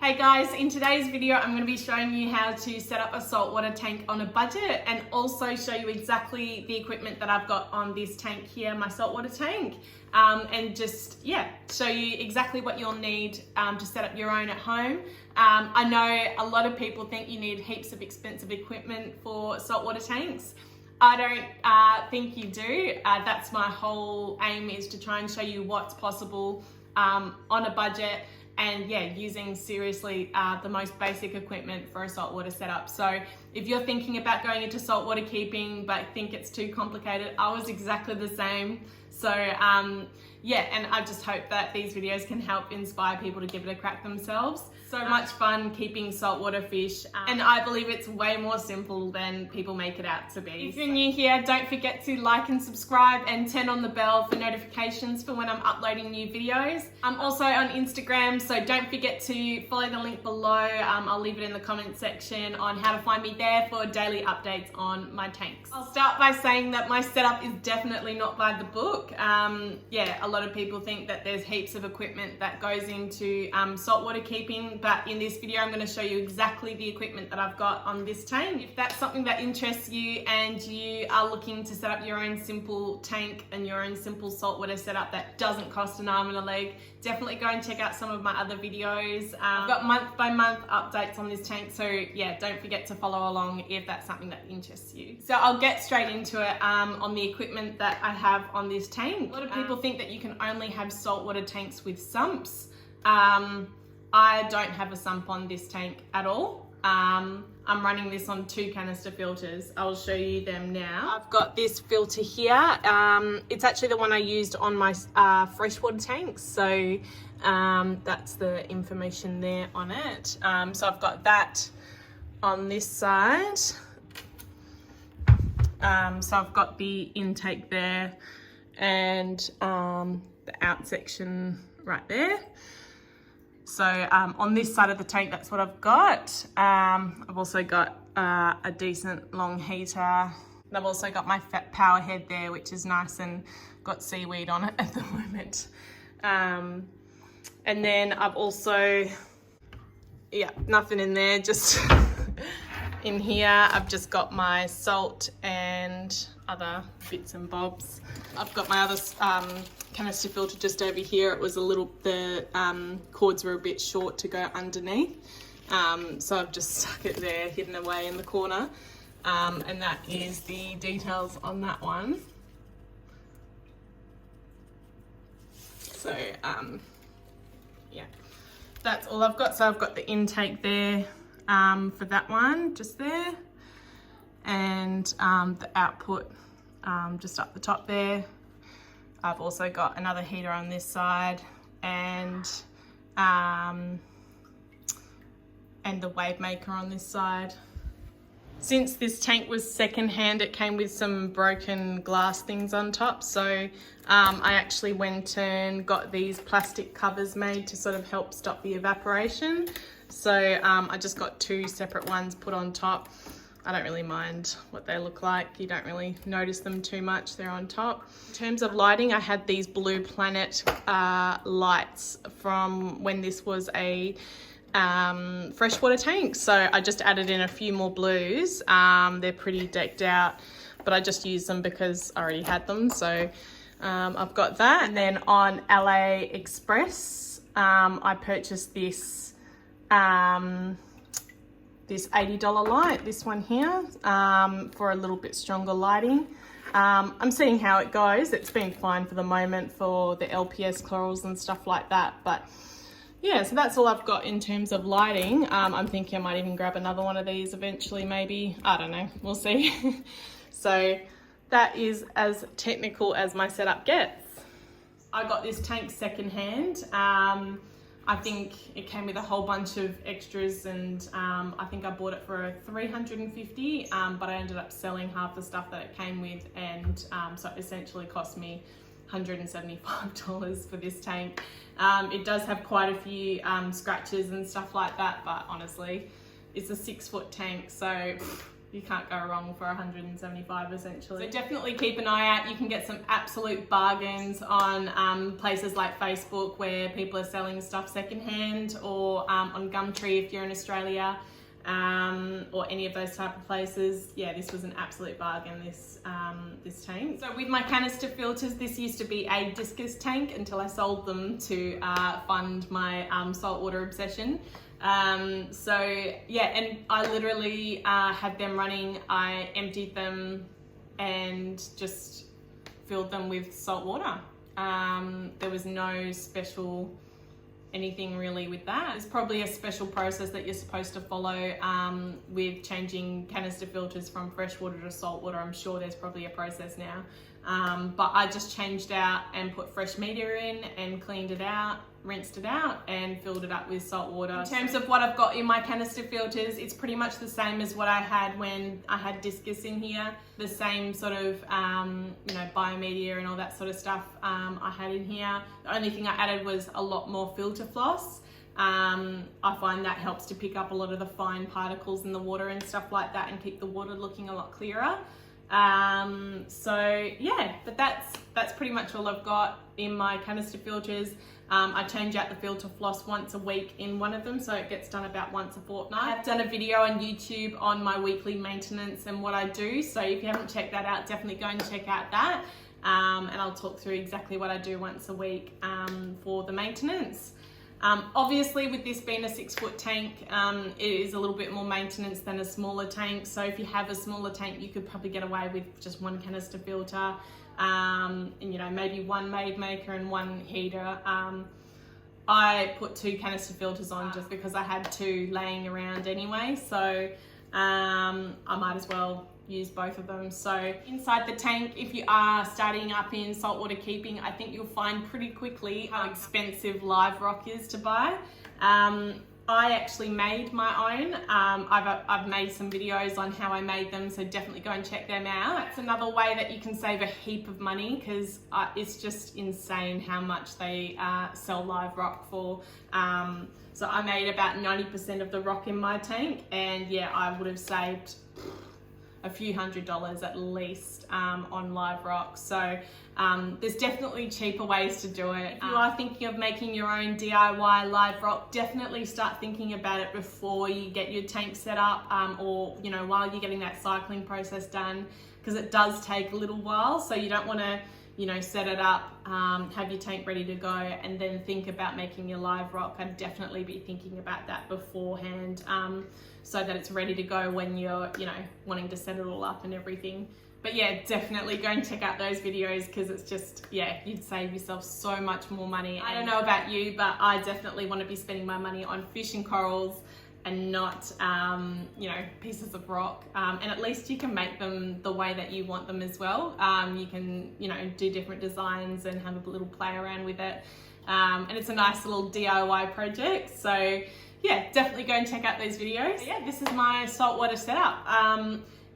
Hey guys, in today's video I'm going to be showing you how to set up a saltwater tank on a budget and also show you exactly the equipment that I've got on this tank here, my saltwater tank, and just show you exactly what you'll need to set up your own at home. I know a lot of people think you need heaps of expensive equipment for saltwater tanks. I don't think you do. That's my whole aim, is to try and show you what's possible on a budget. And using seriously the most basic equipment for a saltwater setup. So if you're thinking about going into saltwater keeping but think it's too complicated, I was exactly the same. So and I just hope that these videos can help inspire people to give it a crack themselves. So much fun keeping saltwater fish, and I believe it's way more simple than people make it out to be. If you're new here, don't forget to like and subscribe and turn on the bell for notifications for when I'm uploading new videos. I'm also on Instagram, so don't forget to follow the link below. I'll leave it in the comment section on how to find me there for daily updates on my tanks. I'll start by saying that my setup is definitely not by the book. A lot of people think that there's heaps of equipment that goes into saltwater keeping, but in this video I'm going to show you exactly the equipment that I've got on this tank. If that's something that interests you and you are looking to set up your own simple tank and your own simple saltwater setup that doesn't cost an arm and a leg, definitely go and check out some of my other videos. I've got month by month updates on this tank, so don't forget to follow along if that's something that interests you. So I'll get straight into it on the equipment that I have on this tank. A lot of people think that you can only have saltwater tanks with sumps. I don't have a sump on this tank at all. I'm running this on 2 canister filters. I'll show you them now. I've got this filter here. It's actually the one I used on my freshwater tanks. So that's the information there on it. So I've got that on this side. So I've got the intake there and the out section right there. So on this side of the tank, that's what I've got. I've also got a decent long heater. And I've also got my power head there, which is nice and got seaweed on it at the moment. And then I've also, nothing in there, just in here, I've just got my salt and other bits and bobs. I've got my other canister filter just over here. It was the cords were a bit short to go underneath. So I've just stuck it there, hidden away in the corner. And that is the details on that one. So, that's all I've got. So I've got the intake there for that one, just there. And the output just up the top there. I've also got another heater on this side and the wave maker on this side. Since this tank was secondhand, it came with some broken glass things on top. So I actually went and got these plastic covers made to sort of help stop the evaporation. So I just got 2 separate ones put on top. I don't really mind what they look like. You don't really notice them too much. They're on top. In terms of lighting, I had these Blue Planet lights from when this was a freshwater tank. So I just added in a few more blues. They're pretty decked out, but I just used them because I already had them. So I've got that. And then on AliExpress, I purchased this $80 light, this one here, for a little bit stronger lighting. I'm seeing how it goes. It's been fine for the moment for the LPS corals and stuff like that, but so that's all I've got in terms of lighting. I'm thinking I might even grab another one of these eventually, maybe. I don't know, we'll see. So that is as technical as my setup gets. I got this tank secondhand. I think it came with a whole bunch of extras, and I think I bought it for $350, but I ended up selling half the stuff that it came with, and so it essentially cost me $175 for this tank. It does have quite a few scratches and stuff like that, but honestly, it's a 6-foot tank, so you can't go wrong for 175 essentially. So definitely keep an eye out. You can get some absolute bargains on places like Facebook where people are selling stuff secondhand, or on Gumtree if you're in Australia, or any of those type of places. Yeah, this was an absolute bargain, this tank. So with my canister filters, this used to be a discus tank until I sold them to fund my saltwater obsession. So yeah, and I literally had them running. I emptied them and just filled them with salt water. There was no special anything really with that. It's probably a special process that you're supposed to follow with changing canister filters from freshwater to saltwater. I'm sure there's probably a process now. But I just changed out and put fresh media in and cleaned it out, rinsed it out and filled it up with salt water. In terms of what I've got in my canister filters, it's pretty much the same as what I had when I had discus in here. The same sort of, you know, biomedia and all that sort of stuff I had in here. The only thing I added was a lot more filter floss. I find that helps to pick up a lot of the fine particles in the water and stuff like that and keep the water looking a lot clearer. So yeah, but that's pretty much all I've got in my canister filters. I change out the filter floss once a week in one of them, so it gets done about once a fortnight. I've done a video on YouTube on my weekly maintenance and what I do, so if you haven't checked that out, definitely go and check out that. And I'll talk through exactly what I do once a week for the maintenance. Obviously with this being a 6-foot tank, it is a little bit more maintenance than a smaller tank. So if you have a smaller tank, you could probably get away with just one canister filter, and you know, maybe one maid maker and one heater. I put 2 canister filters on just because I had 2 laying around anyway. So I might as well use both of them. So inside the tank, if you are starting up in saltwater keeping, I think you'll find pretty quickly how expensive live rock is to buy. I actually made my own. I've made some videos on how I made them, so definitely go and check them out. That's another way that you can save a heap of money, because it's just insane how much they sell live rock for. So I made about 90% of the rock in my tank, and yeah, I would have saved a few $100s at least on live rock. So there's definitely cheaper ways to do it. If you are thinking of making your own DIY live rock, definitely start thinking about it before you get your tank set up, or you know, while you're getting that cycling process done, because it does take a little while. So you don't want to, you know, set it up, have your tank ready to go and then think about making your live rock. I'd definitely be thinking about that beforehand, so that it's ready to go when you're, you know, wanting to set it all up and everything. But yeah, definitely go and check out those videos, because it's just, yeah, you'd save yourself so much more money. I don't know about you, but I definitely want to be spending my money on fish and corals and not, you know, pieces of rock. And at least you can make them the way that you want them as well. You can, you know, do different designs and have a little play around with it. And it's a nice little DIY project. So yeah, definitely go and check out those videos. But yeah, this is my saltwater setup.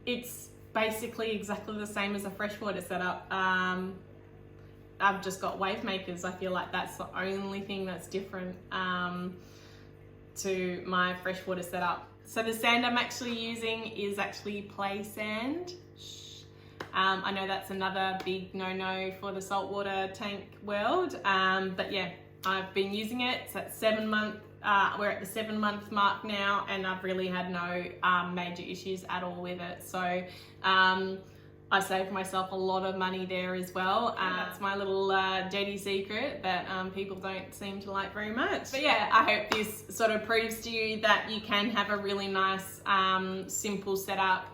It's basically exactly the same as a freshwater setup. I've just got wave makers. I feel like that's the only thing that's different to my freshwater setup. So the sand I'm actually using is actually play sand. I know that's another big no-no for the saltwater tank world, but yeah, I've been using it. It's at 7 months. We're at the 7-month mark now, and I've really had no major issues at all with it. So I saved myself a lot of money there as well. That's my little dirty secret that people don't seem to like very much. But yeah, I hope this sort of proves to you that you can have a really nice, simple setup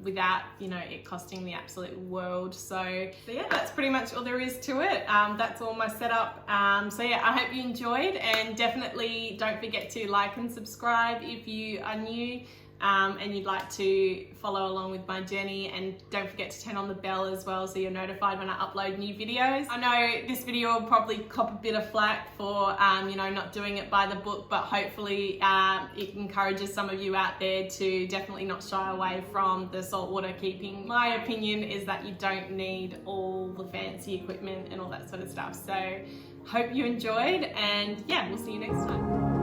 without, you know, it costing the absolute world. So yeah, that's pretty much all there is to it. That's all my setup. So yeah, I hope you enjoyed, and definitely don't forget to like and subscribe if you are new. And you'd like to follow along with my journey, and don't forget to turn on the bell as well so you're notified when I upload new videos. I know this video will probably cop a bit of flack for you know, not doing it by the book, but hopefully it encourages some of you out there to definitely not shy away from the saltwater keeping. My opinion is that you don't need all the fancy equipment and all that sort of stuff. So hope you enjoyed, and yeah, we'll see you next time.